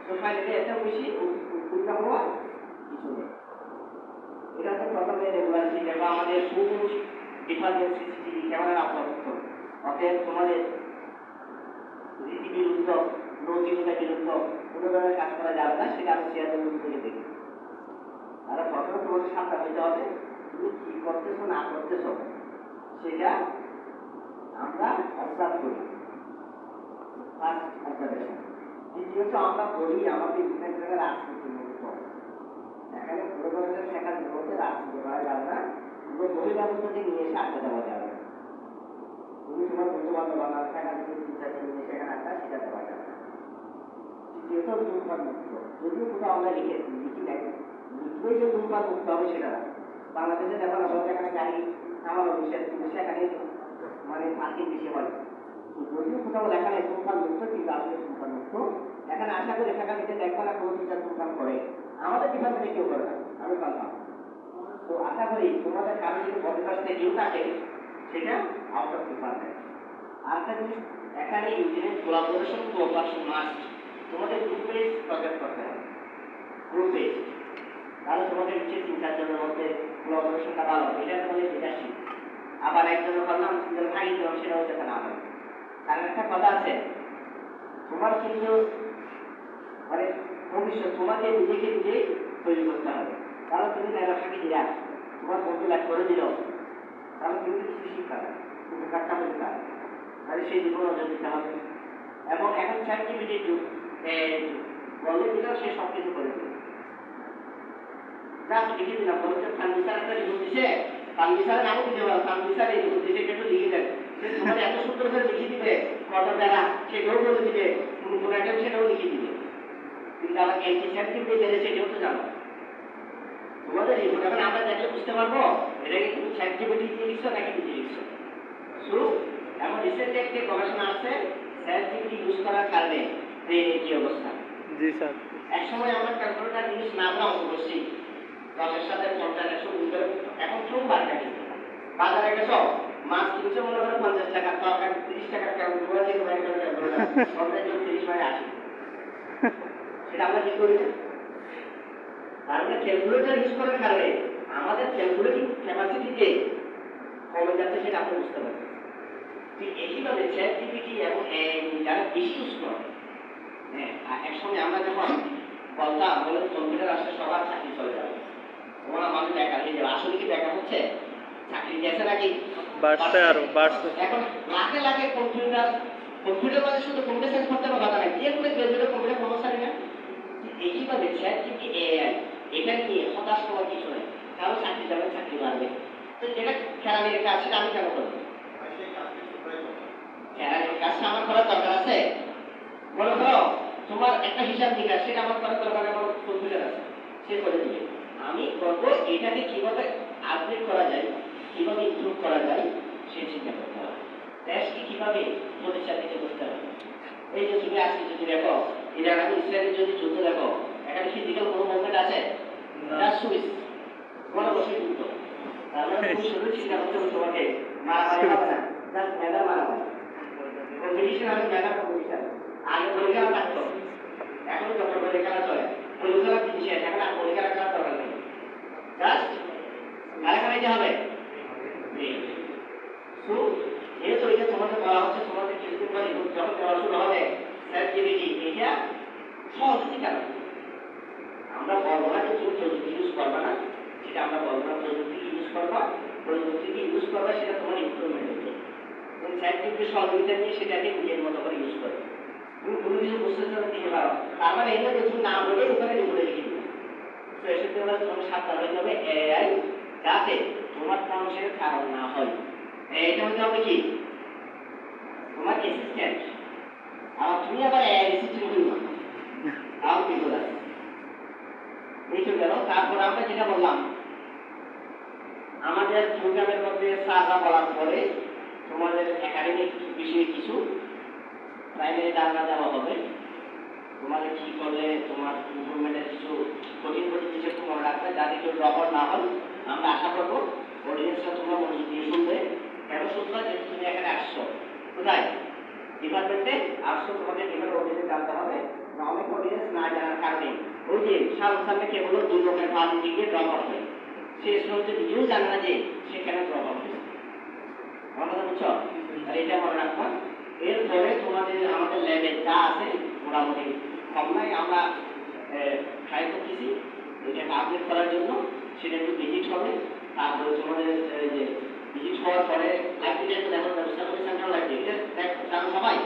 সোসাইটিতে এত বেশি উদ্বুদ্ধ হওয়া কিছু নেই। এটা তো প্রথমে রেগুলারিটি বা আমাদের পুরুষ ডিফারেন্স সিসিটিভি ক্যামেরার আওতাভুক্ত। অতএব তোমাদের রীতি বিরুদ্ধ নৈতিকতা বিরুদ্ধ কোনো ধরনের কাজ করা যাবে না, সেটা আমি শেয়ার থেকে দেখি। আর প্রথমে তোমাদের সাবধান হইতে হবে, তুমি কি করতেছো না করতেছো সেটা আমরা অবজার্ভ করি, ফার্স্ট অবজারভেশন। দ্বিতীয়ত আমরা বলি আমাদের বিভিন্ন জায়গায় রাজনীতি মুক্ত, এখানে পুরো ধরনের শেখার মধ্যে রাজনীতি করা যাবে না, পুরো বই ব্যবস্থাকে নিয়ে এসে আড্ডা দেওয়া যাবে না। তুমি তোমার বন্ধু বান্ধব বাংলা শেখা থেকে চিন্তাকে নিয়ে সেখানে আড্ডা সেটা দেওয়া যাবে না। তৃতীয়ত ধূমপান মুক্ত, যদিও কোথাও আমরা লিখি নাই, লিখবেই যে ধূমপান মুক্ত হবে সেটা না। বাংলাদেশে যখন আমাদের এখানে গাড়ি আমার নিষেধ, কিন্তু সেখানে মানে পার্কিং বেশি হয়, যদিও কোথাও লেখা নেই ধূমপান মুক্ত, কিন্তু আসলে ধূমপান মুক্ত। এখানে আশা করি সেখানে যে দেখবো না কোনো টিচার ধূমপান করে, আমাদের ডিপার্টমেন্টে কেউ করে না, আমি পারলাম। তো আশা করি তোমাদের কারো যদি বদমাসে কেউ থাকে সেটা আউট অফ ডিপার্টমেন্ট। আরেকটা জিনিস, এখানে ইঞ্জিনিয়ারিং কোলাবোরেশন কোঅপারেশন মাস্ট। তোমাদের গ্রুপ বেস প্রজেক্ট করতে হবে, গ্রুপ বেস, তাহলে তোমাদের হচ্ছে 3-4 জনের মধ্যে কোলাবোরেশনটা ভালো হবে, এটা তোমাদের লিডারশিপ। আবার একজনের বললাম সিঙ্গেল ভাই দিলাম, সেটাও যাতে না হয়। কারণ একটা কথা আছে, তোমার কিন্তু মানে ভবিষ্যৎ তোমাকে নিজেকে নিজেই তৈরি করতে হবে। কারণ তুমি লেখাকে দিলা, তোমার বন্ধু লেখ করে দিল, তাহলে তুমি কিছু শিক্ষা দেয়, তুমি কাটটা বলতে পারো, তাহলে সেই দিকে নজর দিতে হবে। এবং এখন চ্যাটজিপিটির যুগ, বলে দিলেও সে সব কিছু করে দিল। যা লিখে দিলাম, বলছে ফার্নিচার একটা রিপোর্ট দিছে, ফার্নিচারের নামও দিতে পারো, ফার্নিচার এই রিপোর্ট দিছে, একটু লিখে দেন, সে তোমার এত সুন্দর করে লিখে দিবে, কত বেলা সেটাও বলে দিবে, তুমি কোনো একটা সেটাও লিখে দিবে। কিন্তু আমার এলটি চ্যাটজিপিটি বেড়েছে এটাও তো জানো। তোমাদের রিপোর্ট এখন আমরা দেখলে বুঝতে পারবো এটা কি তুমি চ্যাটজিপিটি দিয়ে লিখছো নাকি নিজে লিখছো। সো এমন রিসেন্টলি একটা গবেষণা আসছে, চ্যাটজিপিটি ইউজ করার কারণে ব্রেনের কি অবস্থা। জি স্যার, এক সময় আমরা ক্যালকুলেটর জিনিস না আমরা অঙ্ক করছি, 10-এর সাথে 50-100 গুণ করে, এখন কেউ বাড়িটা কিনছে না। বাজারে গেছ মাছ কিনছে মনে করে 50 টাকা, তরকারি 30 টাকার ক্যালকুলেটর দিয়ে ঘুরে ঘুরে ক্যালকুলেটর 30-40 সেটা আমরা কি করি না। তাহলে ক্যালকুলেটর ইউজ করার কারণে আমাদের ক্যালকুলেটিং ক্যাপাসিটিতে কমে যাচ্ছে, সেটা আমরা বুঝতে পারি। ঠিক একইভাবে চ্যাটজিপিটি এবং যারা বেশি ইউজ করে, একসঙ্গে আমরা যখন বলতাম বলে কম্পিউটার আসলে সবার চাকরি চলে যাবে, ওরা মানুষ বেকার হয়ে যাবে, আসলে কি বেকার হচ্ছে? চাকরি গেছে নাকি? বাড়ছে, আরো বাড়ছে। এখন লাখে লাখে কম্পিউটার মানে শুধু কম্পিউটার সায়েন্স করতে হবে কথা নাই, যে কোনো গ্রাজুয়েট কম্পিউটার কর্মচারী না। একইভাবে চ্যাটজিপিটি এআই, এটা নিয়ে হতাশ হওয়ার কিছু নেই, কারো চাকরি যাবে, চাকরি বাড়বে। তো যেটা কেরানির কাজ সেটা আমি কেন করবো? কেরানির কাজটা আমার করার দরকার আছে? মনে করো তোমার একটা হিসাব নিকাশ, সেটা আমার করার দরকার, আমার কম্পিউটার আছে, সে করে দিবে। আমি করবো এটাকে কিভাবে আপডেট করা যায়, কিভাবে ইমপ্রুভ করা যায়, সে চিন্তা করতে হবে। দেশকে কিভাবে প্রতিষ্ঠানিত করতে হবে। এই যে তুমি আজকে যদি দেখো ইরান এবং ইসরায়েলের যদি যুদ্ধ দেখো, এখানে ফিজিক্যাল কোনো মুভমেন্ট আছে? জাস্ট সুইচ, কোনো বসে যুদ্ধ। তাহলে তুমি শুধু চিন্তা করতে হবে তোমাকে মারামারি হবে না, জাস্ট মেধা মারামারি, কম্পিটিশন হবে, মেধা কম্পিটিশন। আগে পরীক্ষা থাকতো, এখন যত পরীক্ষা চলে পরীক্ষা জিনিস এখন আর পরীক্ষা রাখার দরকার নেই, জাস্ট গায়ে খাইতে হবে। যেহেতু এটা তোমাদের বলা হচ্ছে, তোমাদের কিছুদিন পরে যখন দেওয়া শুরু হবে চ্যাটজিপিটি, এটা সহজই কেন আমরা বলবো না যে তুমি প্রযুক্তি ইউজ করবা না, সেটা আমরা বলবো না, প্রযুক্তি ইউজ করবা, প্রযুক্তিকে ইউজ করবা, সেটা তোমার ইমপ্রুভমেন্ট হচ্ছে। তুমি চ্যাটজিপিটি সহযোগিতা নিয়ে সেটাকে নিজের মতো করে ইউজ করবে, তুমি কোনো কিছু বুঝতে দিতে পারো, তার মানে এই যে তুমি না বলে ওখানে লিখে লিখে দিবে। তো এসব তোমার সাবধান হতে হবে এআই যাতে তোমার ধ্বংসের কারণ না হয়। এটা হতে হবে কি তোমার অ্যাসিস্ট্যান্ট, আর তুমি আবার এআই অ্যাসিস্ট্যান্ট করবে না, তাও কি বলা এই তো গেল। তারপর আমরা যেটা বললাম আমাদের প্রোগ্রামের মধ্যে সাজা বলার পরে তোমাদের একাডেমিক বিষয়ে কিছু প্রাইমারি ধারণা দেওয়া হবে, তোমাদের কি করলে তোমার ইমপ্রুভমেন্টের কিছু কঠিন কঠিন বিষয় মনে রাখবে, যাতে কেউ ড্রপ আউট না হয়। আমরা আশা করবো অডিয়েন্সরা তোমরা মনোযোগ দিয়ে শুনবে। কেন শুনবে? যেহেতু তুমি এখানে আসছো, কোথায় ডিপার্টমেন্টে আসছো, তোমাদের ডিপার্টমেন্ট জানতে হবে অনেক অডিয়েন্স না জানার কারণে ওই যে শাহরুখ খানকে কে বলল 2 রকমের ভাব দিকে ড্রপ আউট হয়, সে স্টুডেন্ট নিজেও জানে না যে সে কেন ড্রপ আউট হয়েছে। আমার কথা বুঝছো? আর এটা মনে রাখবা। এরপরে তোমাদের আমাদের ল্যাবে যা আছে মোটামুটি কম নাই, আমরা ট্রাই করতেছি এটাকে আপডেট করার জন্য। সেটা একটু ভিজিট হবে, তারপরে তোমাদের যে ভিজিট হওয়ার পরে লাইব্রেরিটা একটু দেখার ব্যবস্থা করে, সেন্ট্রাল লাইব্রেরি জানো সবাই।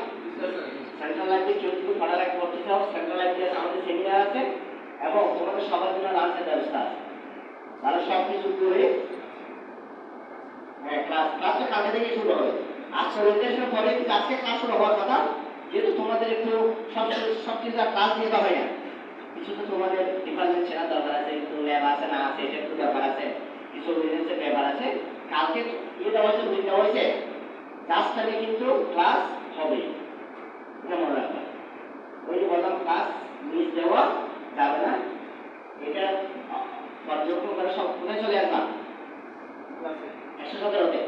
সেন্ট্রাল লাইব্রেরি কেউ যদি পড়া লাইক করতে চাও, সেন্ট্রাল লাইব্রেরি আমাদের সেমিনার আছে এবং তোমাদের সবার জন্য লাঞ্চের ব্যবস্থা আছে। তাহলে সব কিছু করে ক্লাসটা কালকে থেকে শুরু হবে। আজকে ওরিয়েন্টেশনের পরে কিন্তু আজকে ক্লাস শুরু হওয়ার কথা, যেহেতু তোমাদের একটু সব কিছু ক্লাস দিয়ে দেওয়া হয় না, কিছু তো তোমাদের ডিপার্টমেন্ট ছেড়ার দরকার আছে, একটু ল্যাব আছে না আছে এটা একটু ব্যাপার আছে, কিছু ওরিয়েন্টেশনের ব্যাপার আছে। কালকে দেওয়া হয়েছে, বুঝ দেওয়া হয়েছে, জাস্ট টাইমে কিন্তু ক্লাস হবে, এটা মনে রাখবে। ওই যে বললাম ক্লাস মিস দেওয়া যাবে না, এটা পর্যবেক্ষণ করে সব কোথায় চলে আসবা 117-তে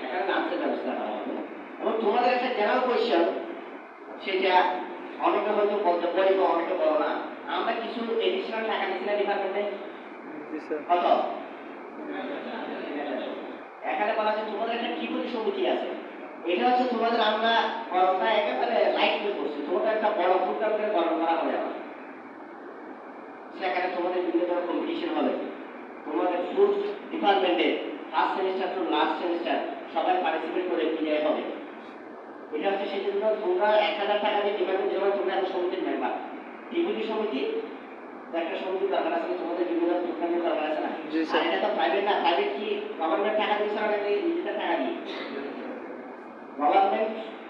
এখানে লাঞ্চের ব্যবস্থা করা হবে। এবং তোমাদের একটা জেনারেল কোয়েশ্চেন, সেটা অনেকে হয়তো বলতে পারি বা অনেকে বলো না, আমরা কিছু এডিশনাল টাকা দিচ্ছি না ডিপার্টমেন্টে, কত? এখানে বলা আছে তোমাদের একটা ত্রিপুটি সমিতি আছে, এটা হচ্ছে তোমাদের আমরা গরমটা একেবারে লাইটলি করছি, তোমাদের একটা বড় প্রোগ্রাম করে গরম করা হবে আমার। সেখানে তোমাদের বিভিন্ন ধরনের কম্পিটিশন হবে, তোমাদের ফুড ডিপার্টমেন্টে first semester to last semester সবাই পার্টিসিপেট করে বিজয় হবে। এটা হচ্ছে সেই জন্য তোমরা 1000 টাকা দিয়ে ডিপার্টমেন্ট জমা, তোমরা একটা সমিতির মেম্বার। ত্রিপুটি সমিতি একটা সমিতি দরকার আছে, তোমাদের বিভিন্ন প্রোগ্রামের দরকার আছে না। আর এটা তো প্রাইভেট না, প্রাইভেট কি গভর্নমেন্ট টাকা দিচ্ছে না, নিজেদের টাকা দিয়ে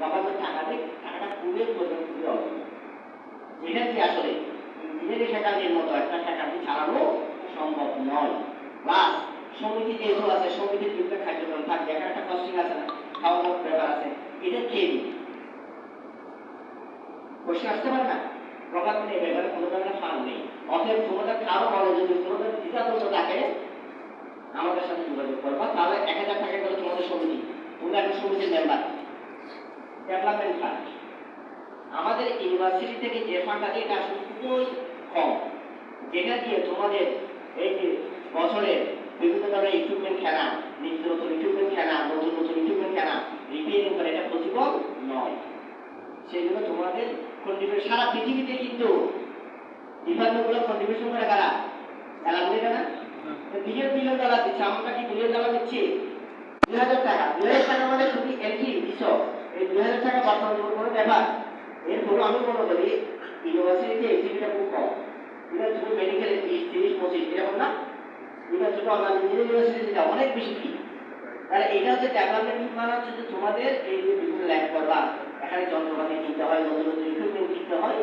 গভর্নমেন্ট টাকা দিয়ে টাকাটা খুবই প্রয়োজন, খুবই অল্প। যেটা কি আসলে নিজেদের ফ্যাকাল্টির মতো একটা ফ্যাকাল্টি চালানো সম্ভব নয়। প্লাস সমিতি যেহেতু আছে, সমিতির বিভিন্ন কার্যক্রম থাকবে, একটা কস্টিং আছে না, খাওয়া দাওয়ার ব্যাপার আছে, এটা খেয়ে দিই কোশ্চেন আসতে পারে না। গভর্নমেন্ট এই ব্যাপারে কোনো ধরনের ফান্ড নেই। অতএব তোমাদের কারো বলে যদি তোমাদের দ্বিধাদ্বন্দ্ব থাকে আমাদের সাথে যোগাযোগ করবা, তাহলে 1000 টাকা করে তোমাদের সমিতি, তোমরা একটা সমিতির মেম্বার। ডেভেলপমেন্ট ফান্ড আমাদের ইউনিভার্সিটি থেকে যে ফান্ডটা দিয়ে, এটা আসলে খুবই কম, যেটা দিয়ে তোমাদের এই যে বছরে বিভিন্ন ধরনের ইকুইপমেন্ট কেনা, নিত্য নতুন ইকুইপমেন্ট কেনা, নতুন নতুন ইকুইপমেন্ট কেনা, রিপেয়ারিং করে, এটা পসিবল নয়। সেই জন্য তোমাদের কন্ট্রিবিউশন সারা পৃথিবীতে কিন্তু ডিপার্টমেন্টগুলো কন্ট্রিবিউশন করে কারা, অ্যালামনিরা না, বিলিয়ন বিলিয়ন ডলার দিচ্ছে। আমরা কি বিলিয়ন ডলার দিচ্ছি? 2000 টাকা, 2000 টাকা মানে তুমি এন্ট্রি দিচ্ছ, এই 2000 টাকা বর্তমান কোনো ব্যাপার। এরপরে আমি মনে করি ইউনিভার্সিটিতে এন্ট্রিটা খুব কম। এবার তুমি মেডিকেল 30-25 এরকম না, এবার তুমি অন্যান্য ইউনিভার্সিটিতে অনেক বেশি ফি। তাহলে এটা হচ্ছে ডেভেলপমেন্ট মানে হচ্ছে যে তোমাদের এই যে বিভিন্ন ল্যাব করবা, এখানে যন্ত্রপাতি কিনতে হয়, নতুন নতুন ইকুইপমেন্ট কিনতে হয়,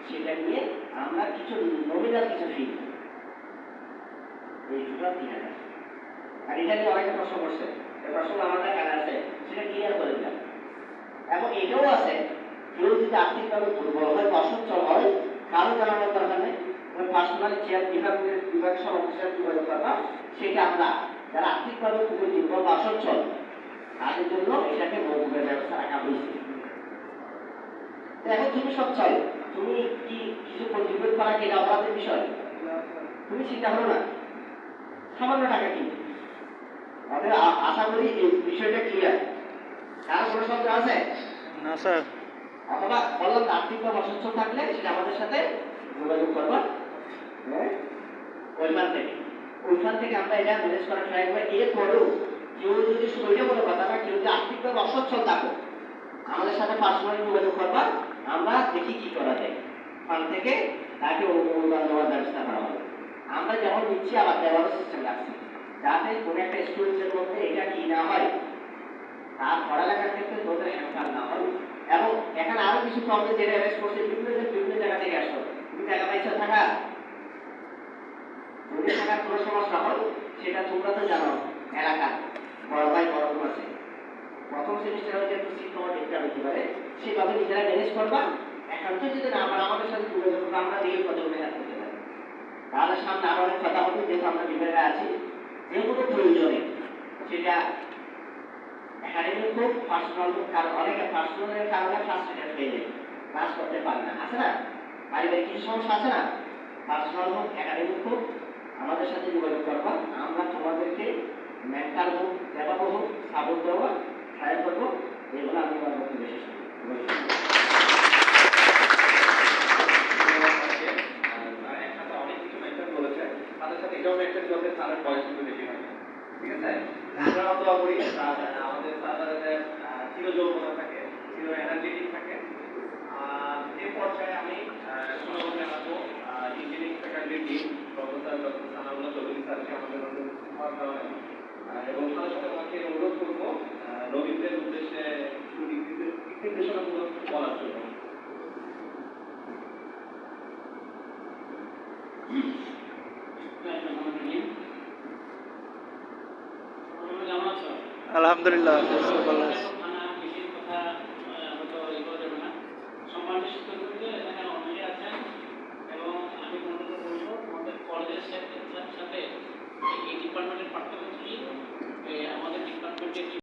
সেটা নিয়ে আমরা কিছু নমিনাল কিছু ফি, এই টোটাল 3000। আর এটা নিয়ে অনেকে প্রশ্ন করছে, এই প্রশ্ন আমাদের কাছে আছে, সেটা ক্লিয়ার করে দিলাম। এবং এটাও আছে, কেউ যদি আর্থিকভাবে দুর্বল হয়, অসচ্ছল হয়, কারো জানানোর দরকার নেই, পার্সোনালি চেয়ার বিভাগ সভাপতির সাথে যোগাযোগ করবা। সেটা আমরা যারা আর্থিকভাবে খুবই দুর্বল বা অসচ্ছল তাদের জন্য এটাকে মৌকুবের ব্যবস্থা রাখা হয়েছে। এখন তুমি সচ্ছল, তুমি কি কিছু কন্ট্রিবিউট করা কি এটা অপরাধের বিষয়? তুমি চিন্তা করো না, সামান্য টাকা কিনবে। আমাদের আশা করি এই বিষয়টা ক্লিয়ার। কার কোনো সন্দেহ আছে? না স্যার। অথবা বললাম আর্থিকভাবে অসচ্ছল থাকলে সেটা আমাদের সাথে যোগাযোগ করবা, ওইখান থেকে আমরা এটা ম্যানেজ করার ট্রাই করবো। এরপরেও কেউ যদি শরীরে কোনো কথা না, কেউ যদি আর্থিকভাবে অসচ্ছল থাকো আমাদের সাথে পার্সোনালি যোগাযোগ করবা, আমরা দেখি কি করা যায়। ফান্ড থেকে তাকে অনুদান দেওয়ার ব্যবস্থা করা হবে। আমরা যেমন দিচ্ছি আবার দেওয়ারও সিস্টেম রাখছি, যাতে কোনো একটা স্টুডেন্টের মধ্যে এটা কি না হয়, তার পড়ালেখার ক্ষেত্রে তোদের হ্যান্ডকার না হয়। এবং এখানে আরো কিছু প্রবলেম যেটা অ্যারেস্ট করছে, বিভিন্ন জায়গা থেকে আসলো, তুমি টাকা পয়সা থাকা যদি থাকার কোনো সমস্যা হয়, সেটা তোমরা তো জানো, এলাকা বড় ভাই বড় বোন আছে, প্রথম সেমিস্টার হচ্ছে একটু সিট কভার দেখতে হবে কি পারে, সেভাবে নিজেরা ম্যানেজ করবা। একান্ত যদি না পারে আমাদের সাথে যোগাযোগ করবো, আমরা দিয়ে কতগুলো হেল্প করতে পারি। তাহলে সামনে আরো অনেক কথা হবে, যেহেতু আমরা বিভাগে আছি, যেগুলো প্রয়োজনে সেটা একাডেমিক হোক, পার্সোনাল হোক, কারণ অনেকে পার্সোনালের কারণে ফ্রাস্ট্রেটেড হয়ে যায়, ক্লাস করতে পারে না, আছে না? পারিবারিক কিছু সমস্যা আছে না, পার্সোনাল হোক একাডেমিক হোক, আমাদের সাথে যোগাযোগ করবা। আমরা তোমাদেরকে মেন্টাল হোক, ব্যাপার হোক, সাপোর্ট দেওয়া, সহায়তা করবো। এগুলো আমি আমার বক্তব্য শেষ করি। একসাথে অনেক কিছু মেনশন করেছে, তাদের সাথে এটাও মেনশন করতে স্যারের বয়স কিন্তু বেশি হয় না, ঠিক আছে? আমরা দোয়া করি আমাদের স্যাররা যাতে চিরযৌবনা থাকে, চির এনার্জেটিক থাকে। এই পর্যায়ে আমি ধন্যবাদ জানাবো ইঞ্জিনিয়ারিং ফ্যাকাল্টির dean professor doctor Sanaullah Chowdhury স্যারকে আমাদের মধ্যে উপহার দেওয়ার জন্য। এবং সাথে সাথে আমাকে অনুরোধ করবো নবীনদের উদ্দেশ্যে নির্দেশনামূলক বলার জন্য। আলহামদুলিল্লাহ, ভালো আছি।